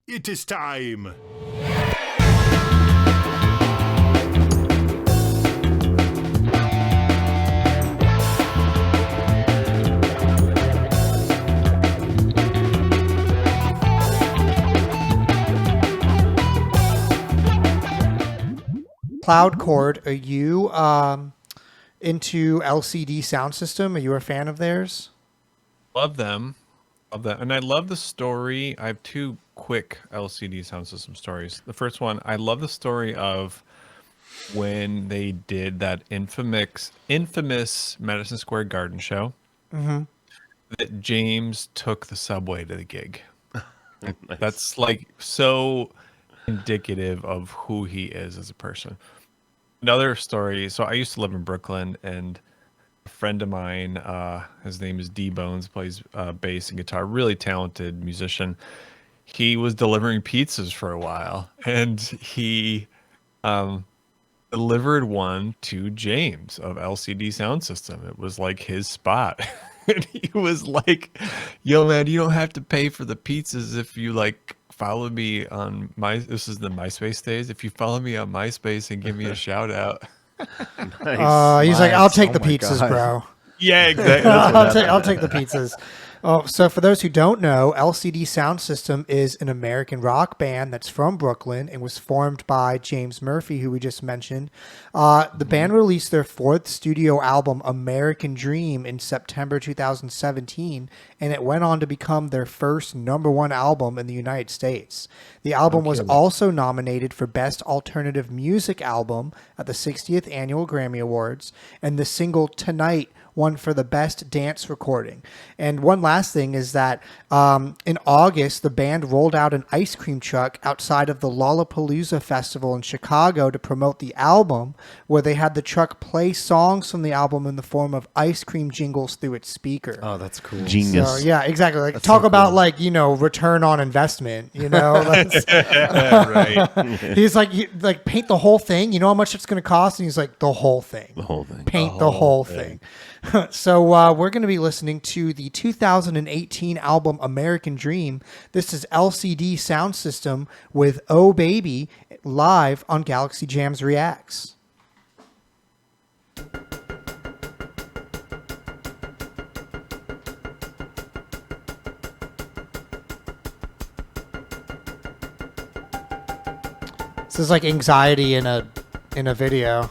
It is time. Cloudchord, are you into LCD Soundsystem? Are you a fan of theirs? Love them. Love that. And I love the story. I have two quick LCD sound system stories. The first one, I love the story of when they did that infamous Madison Square Garden show. Mm-hmm. That James took the subway to the gig. Nice. That's like so indicative of who he is as a person. Another story. So I used to live in Brooklyn, and a friend of mine, his name is D Bones, plays bass and guitar, really talented musician. He was delivering pizzas for a while, and he delivered one to James of LCD Soundsystem. It was like his spot. And he was like, yo man, you don't have to pay for the pizzas if you like follow me on this is the MySpace days. If you follow me on MySpace and give me a shout out. Nice. He's like, I'll take Oh the my pizzas, God. bro. Yeah, exactly. I'll take the pizzas. Oh, so for those who don't know, LCD Soundsystem is an American rock band that's from Brooklyn and was formed by James Murphy, who we just mentioned. The band released their fourth studio album, American Dream, in September 2017, and it went on to become their first #1 album in the United States. The album was also nominated for Best Alternative Music Album at the 60th Annual Grammy Awards, and the single Tonight won for the best dance recording. And one last thing is that in August, the band rolled out an ice cream truck outside of the Lollapalooza Festival in Chicago to promote the album, where they had the truck play songs from the album in the form of ice cream jingles through its speaker. Oh, that's cool. Genius. So, yeah, exactly. Like, That's talk so about cool. return on investment, That's- Right. he's like paint the whole thing. You know how much it's going to cost? And he's like, the whole thing. The whole thing. Paint the whole thing. So we're going to be listening to the 2018 album American Dream. This is LCD Soundsystem with Oh Baby live on Galaxy Jams Reacts. This is like anxiety in a video.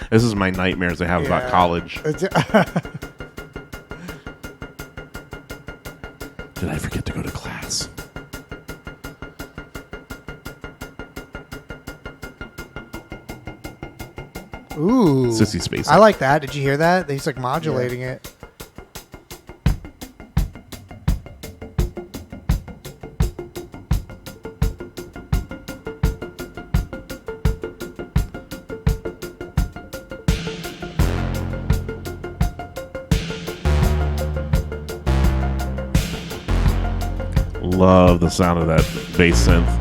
This is my nightmares I have about college. Did I forget to go to class? Ooh. Sissy Space. I like that. Did you hear that? He's like modulating it. Love the sound of that bass synth.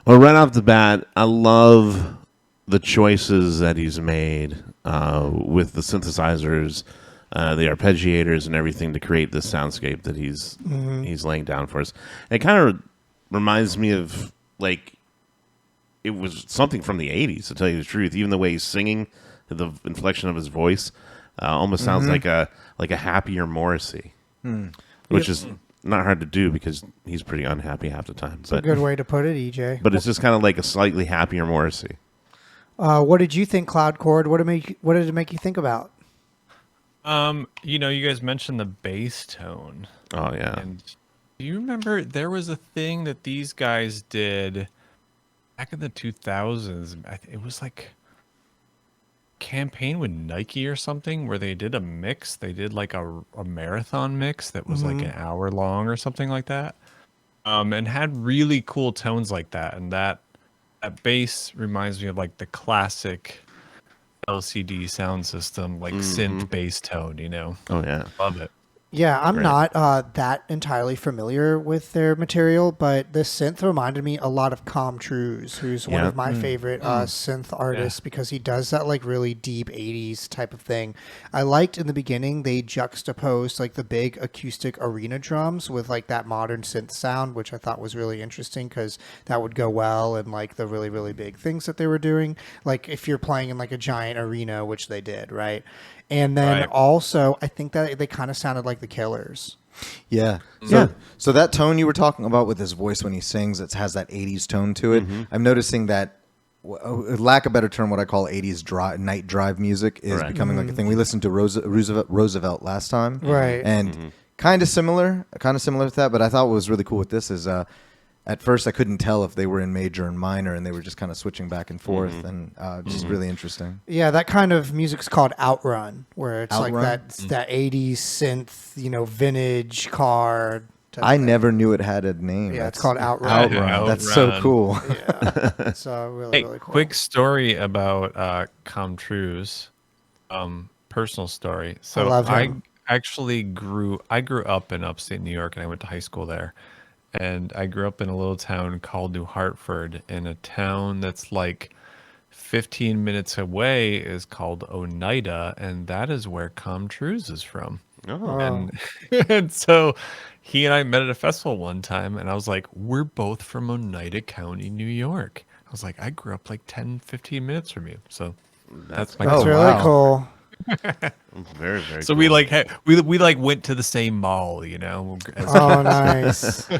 Well, right off the bat, I love the choices that he's made with the synthesizers, the arpeggiators, and everything to create this soundscape that he's laying down for us. It kind of reminds me of like it was something from the '80s, to tell you the truth. Even the way he's singing, the inflection of his voice, almost sounds like a happier Morrissey, which is not hard to do because he's pretty unhappy half the time. It's a good way to put it, EJ. But it's just kind of like a slightly happier Morrissey. What did you think, Cloudchord? What did it make you think about? You guys mentioned the bass tone. Oh yeah. And do you remember there was a thing that these guys did back in the 2000s? It was like campaign with Nike or something where they did a mix. They did like a marathon mix that was like an hour long or something like that. And had really cool tones like that. And that bass reminds me of like the classic LCD sound system, like synth bass tone, Oh yeah. Love it. Yeah, I'm Right. not that entirely familiar with their material, but this synth reminded me a lot of Com Truise, who's one Yeah. of my favorite synth artists because he does that like really deep 80s type of thing. I liked in the beginning they juxtaposed like the big acoustic arena drums with like that modern synth sound, which I thought was really interesting because that would go well in like the really, really big things that they were doing. Like if you're playing in like a giant arena, which they did, right? And then Right. also, I think that they kind of sounded like the Killers. Yeah. So that tone you were talking about with his voice when he sings, it has that 80s tone to it. I'm noticing that, lack of a better term, what I call 80s night drive music is Right. becoming like a thing. We listened to Roosevelt last time. Right. And kind of similar with that. But I thought what was really cool with this is at first I couldn't tell if they were in major and minor, and they were just kind of switching back and forth, and just really interesting. Yeah, that kind of music's called outrun, where it's Outrun? like that 80s synth, vintage car. type I thing. never knew it had a name. Yeah, it's called outrun. Outrun. That's so Outrun. cool. Yeah, it's really, Hey, really cool. quick story about Com Truise. Personal story. So I love him. actually grew up in upstate New York, and I went to high school there. And I grew up in a little town called New Hartford, in a town that's like 15 minutes away is called Oneida, and that is where Com Truise is from. Oh. And so he and I met at a festival one time, and I was like, we're both from Oneida County, New York. I was like, I grew up like 10, 15 minutes from you. So that's my That's Oh, really wow. cool. Very, very So cool. we like we like went to the same mall, as Oh, nice.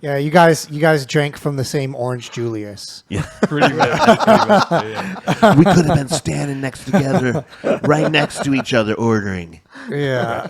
Yeah, you guys drank from the same Orange Julius. pretty much. Yeah. we could have been standing next together, right next to each other, ordering. Yeah.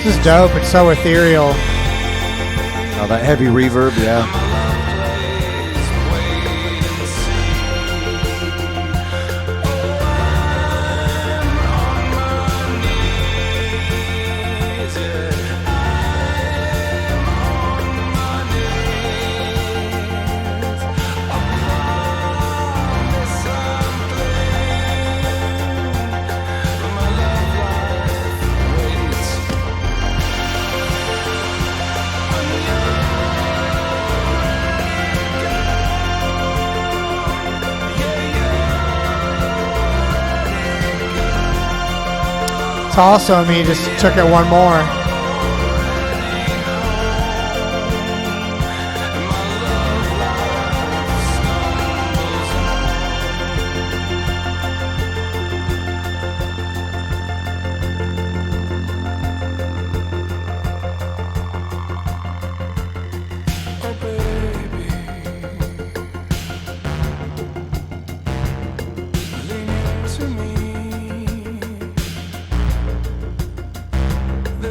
This is dope. It's so ethereal. Oh, that heavy reverb, yeah. It's awesome. He just took it one more.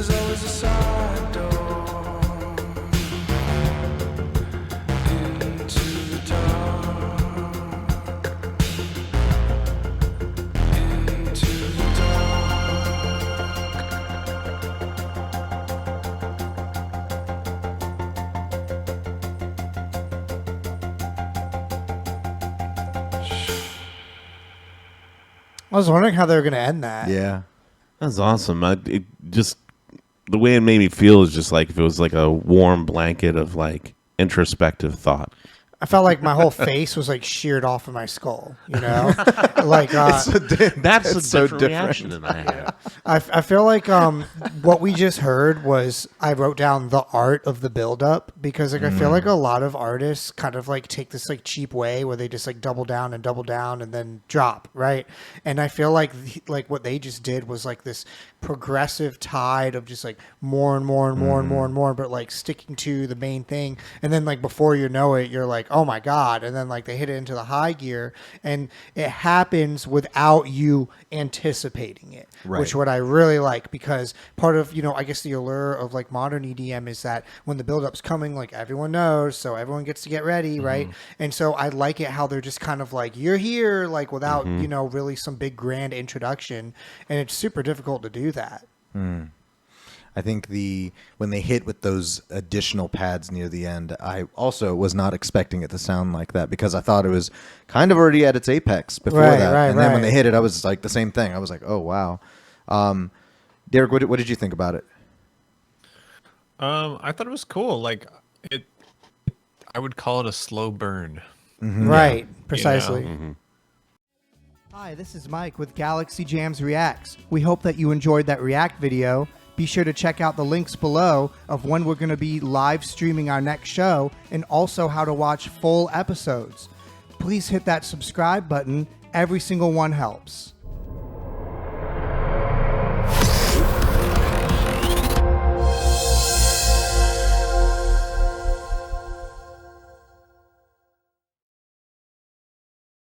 there's always a side door into the dark, into the I was wondering how they were going to end that. Yeah. That's awesome. It just the way it made me feel is just like if it was like a warm blanket of like introspective thought. I felt like my whole face was like sheared off of my skull, you know? Like, That's a so different different. reaction than I had. I feel like what we just heard was I wrote down the art of the buildup because like I feel like a lot of artists kind of like take this like cheap way where they just like double down and then drop, right? And I feel like what they just did was like this progressive tide of just like more and more and more and more and more, but like sticking to the main thing. And then like before you know it, you're like, oh my God. And then like they hit it into the high gear and it happens without you anticipating it, which what I really like because part of, you know, I guess the allure of like modern EDM is that when the build-up's coming, like everyone knows, so everyone gets to get ready, right? And so I like it how they're just kind of like, you're here, like without, you know, really some big grand introduction. And it's super difficult to do that. I think when they hit with those additional pads near the end, I also was not expecting it to sound like that because I thought it was kind of already at its apex before that. And then when they hit it, I was like the same thing. I was like, oh, wow. Derek, what did you think about it? I thought it was cool. Like I would call it a slow burn. Right, precisely. You know? Hi, this is Mike with Galaxy Jams Reacts. We hope that you enjoyed that React video. Be sure to check out the links below of when we're going to be live streaming our next show and also how to watch full episodes. Please hit that subscribe button. Every single one helps.